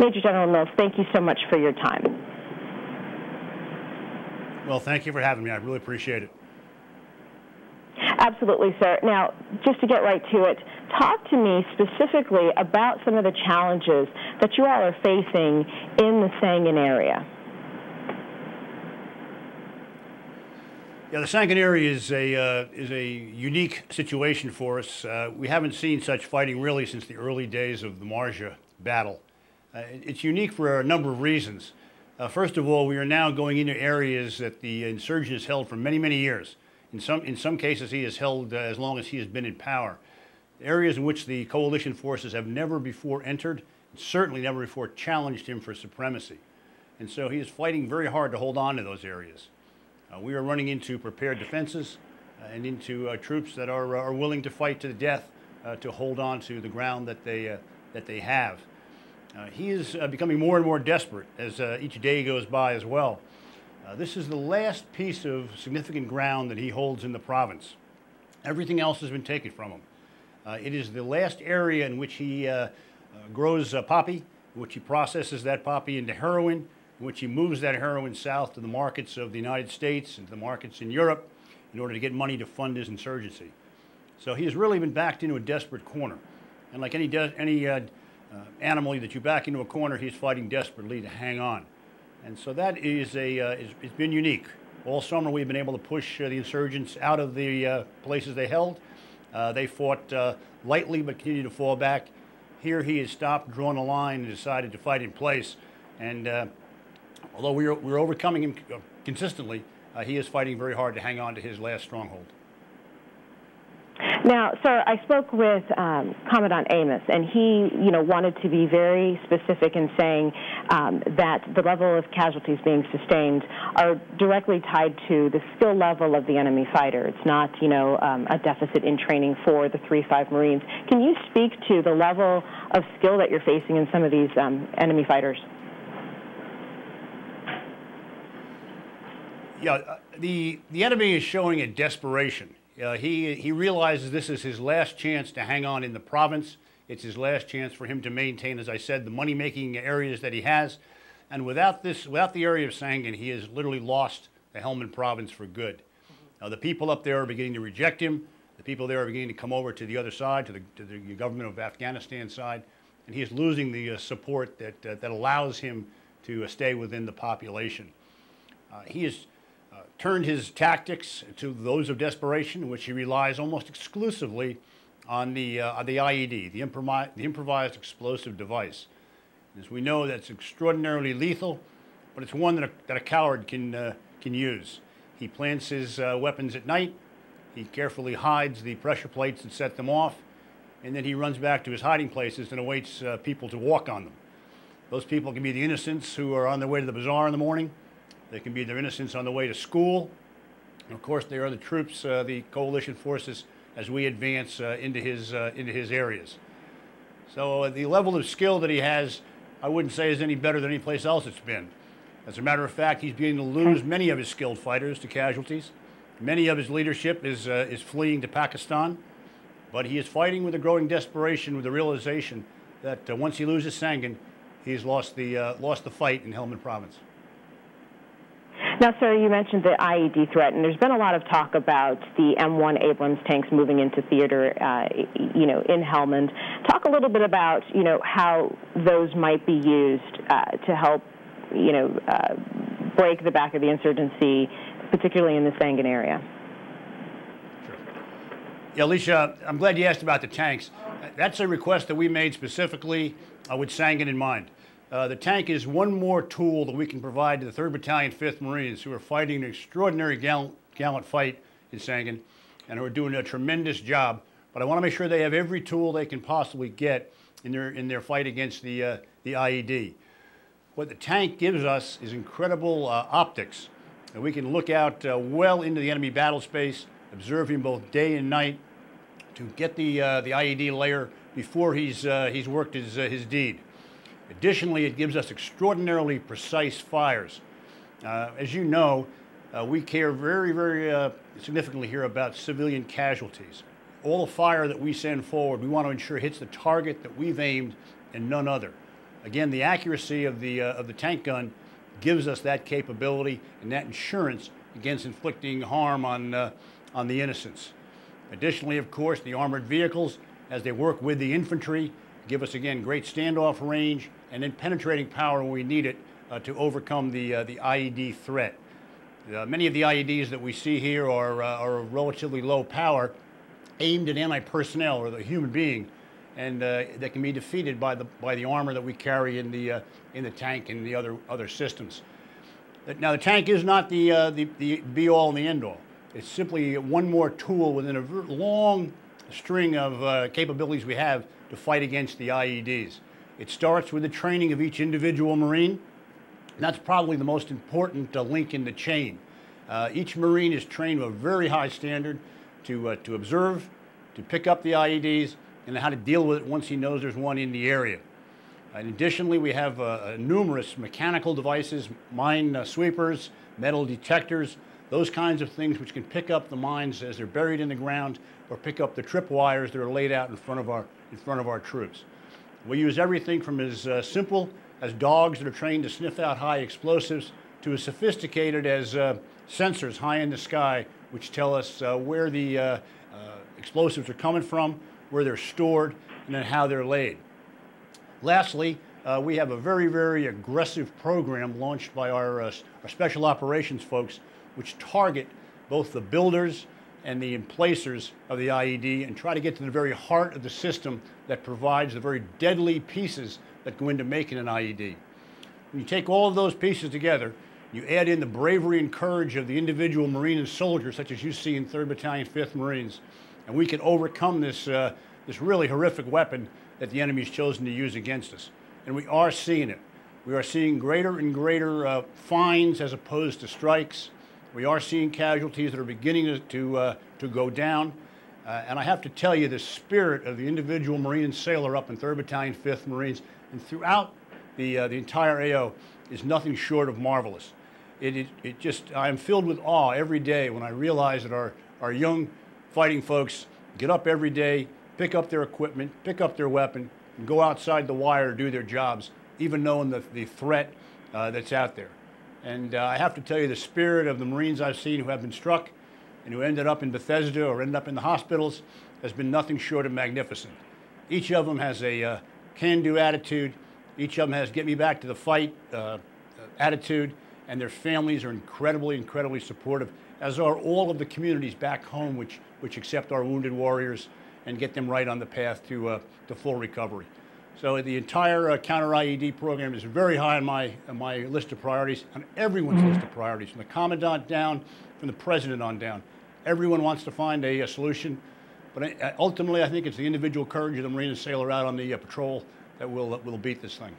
Major General Mills, thank you so much for your time. Well, thank you for having me. I really appreciate it. Absolutely, sir. Now, just to get right to it, talk to me specifically about some of the challenges that you all are facing in the Sangin area. Yeah, the Sangin area is a unique situation for us. We haven't seen such fighting really since the early days of the Marja battle. It's unique for a number of reasons. First of all, we are now going into areas that the insurgent has held for many, many years. In some cases, he has held as long as he has been in power. Areas in which the coalition forces have never before entered, certainly never before challenged him for supremacy. And so he is fighting very hard to hold on to those areas. We are running into prepared defenses and into troops that are willing to fight to the death to hold on to the ground that they have. He is becoming more and more desperate as each day goes by as well. This is the last piece of significant ground that he holds in the province. Everything else has been taken from him. It is the last area in which he grows poppy, in which he processes that poppy into heroin, in which he moves that heroin south to the markets of the United States and to the markets in Europe in order to get money to fund his insurgency. So he has really been backed into a desperate corner. And like any animal that you back into a corner, he's fighting desperately to hang on. And so that is it's been unique. All summer we've been able to push the insurgents out of the places they held. They fought lightly but continued to fall back. Here he has stopped, drawn a line, and decided to fight in place. And although we're overcoming him consistently, he is fighting very hard to hang on to his last stronghold. Now, sir, I spoke with Commandant Amos, and he, wanted to be very specific in saying that the level of casualties being sustained are directly tied to the skill level of the enemy fighter. It's not, a deficit in training for the 3-5 Marines. Can you speak to the level of skill that you're facing in some of these enemy fighters? Yeah, the enemy is showing a desperation. He realizes this is his last chance to hang on in the province. It's his last chance for him to maintain, as I said, the money-making areas that he has. And without the area of Sangin, he has literally lost the Helmand province for good. The people up there are beginning to reject him. The people there are beginning to come over to the other side, to the government of Afghanistan side. And he is losing the support that allows him to stay within the population. He has turned his tactics to those of desperation, in which he relies almost exclusively on the IED, the improvised explosive device. As we know, that's extraordinarily lethal, but it's one that a coward can use. He plants his weapons at night. He carefully hides the pressure plates that set them off, and then he runs back to his hiding places and awaits people to walk on them. Those people can be the innocents who are on their way to the bazaar in the morning. They can be their innocents on the way to school. And of course, they are the troops, the coalition forces, as we advance into his areas. So the level of skill that he has, I wouldn't say is any better than any place else it's been. As a matter of fact, he's beginning to lose many of his skilled fighters to casualties. Many of his leadership is fleeing to Pakistan. But he is fighting with a growing desperation, with the realization that once he loses Sangin, he's lost the fight in Helmand province. Now, sir, you mentioned the IED threat, and there's been a lot of talk about the M1 Abrams tanks moving into theater, in Helmand. Talk a little bit about, how those might be used to help, break the back of the insurgency, particularly in the Sangin area. Sure. Yeah, Alicia, I'm glad you asked about the tanks. That's a request that we made specifically with Sangin in mind. The tank is one more tool that we can provide to the 3rd Battalion, 5th Marines, who are fighting an extraordinary gallant fight in Sangin and who are doing a tremendous job. But I want to make sure they have every tool they can possibly get in their fight against the IED. What the tank gives us is incredible optics. And we can look out well into the enemy battle space, observe him both day and night to get the IED layer before he's worked his deed. Additionally, it gives us extraordinarily precise fires. As you know, we care very, very significantly here about civilian casualties. All the fire that we send forward, we want to ensure hits the target that we've aimed and none other. Again, the accuracy of the tank gun gives us that capability and that insurance against inflicting harm on the innocents. Additionally, of course, the armored vehicles, as they work with the infantry, give us, again, great standoff range and then penetrating power when we need it to overcome the IED threat. Many of the IEDs that we see here are relatively low power, aimed at anti-personnel or the human being, and that can be defeated by the armor that we carry in the tank and the other systems. Now, the tank is not the be-all and the end-all. It's simply one more tool within a long string of capabilities we have to fight against the IEDs. It starts with the training of each individual Marine, and that's probably the most important link in the chain. Each Marine is trained to a very high standard to observe, to pick up the IEDs, and how to deal with it once he knows there's one in the area. And additionally, we have numerous mechanical devices, mine sweepers, metal detectors, those kinds of things which can pick up the mines as they're buried in the ground, or pick up the tripwires that are laid out in front of our troops. We use everything from as simple as dogs that are trained to sniff out high explosives to as sophisticated as sensors high in the sky, which tell us where the explosives are coming from, where they're stored, and then how they're laid. Lastly, we have a very, very aggressive program launched by our special operations folks, which target both the builders and the emplacers of the IED and try to get to the very heart of the system that provides the very deadly pieces that go into making an IED. When you take all of those pieces together, you add in the bravery and courage of the individual Marine and soldiers, such as you see in 3rd Battalion, 5th Marines, and we can overcome this really horrific weapon that the enemy has chosen to use against us. And we are seeing it. We are seeing greater and greater fines as opposed to strikes. We are seeing casualties that are beginning to go down. And I have to tell you, the spirit of the individual Marine and sailor up in 3rd Battalion, 5th Marines, and throughout the entire AO is nothing short of marvelous. I am filled with awe every day when I realize that our young fighting folks get up every day, pick up their equipment, pick up their weapon, and go outside the wire to do their jobs, even knowing the threat that's out there. And I have to tell you, the spirit of the Marines I've seen who have been struck and who ended up in Bethesda or ended up in the hospitals has been nothing short of magnificent. Each of them has a can-do attitude. Each of them has get me back to the fight attitude, and their families are incredibly, incredibly supportive, as are all of the communities back home which accept our wounded warriors and get them right on the path to full recovery. So the entire counter-IED program is very high on my list of priorities, on everyone's list of priorities, from the Commandant down, from the President on down. Everyone wants to find a solution, but ultimately I think it's the individual courage of the Marine and sailor out on the patrol that will beat this thing.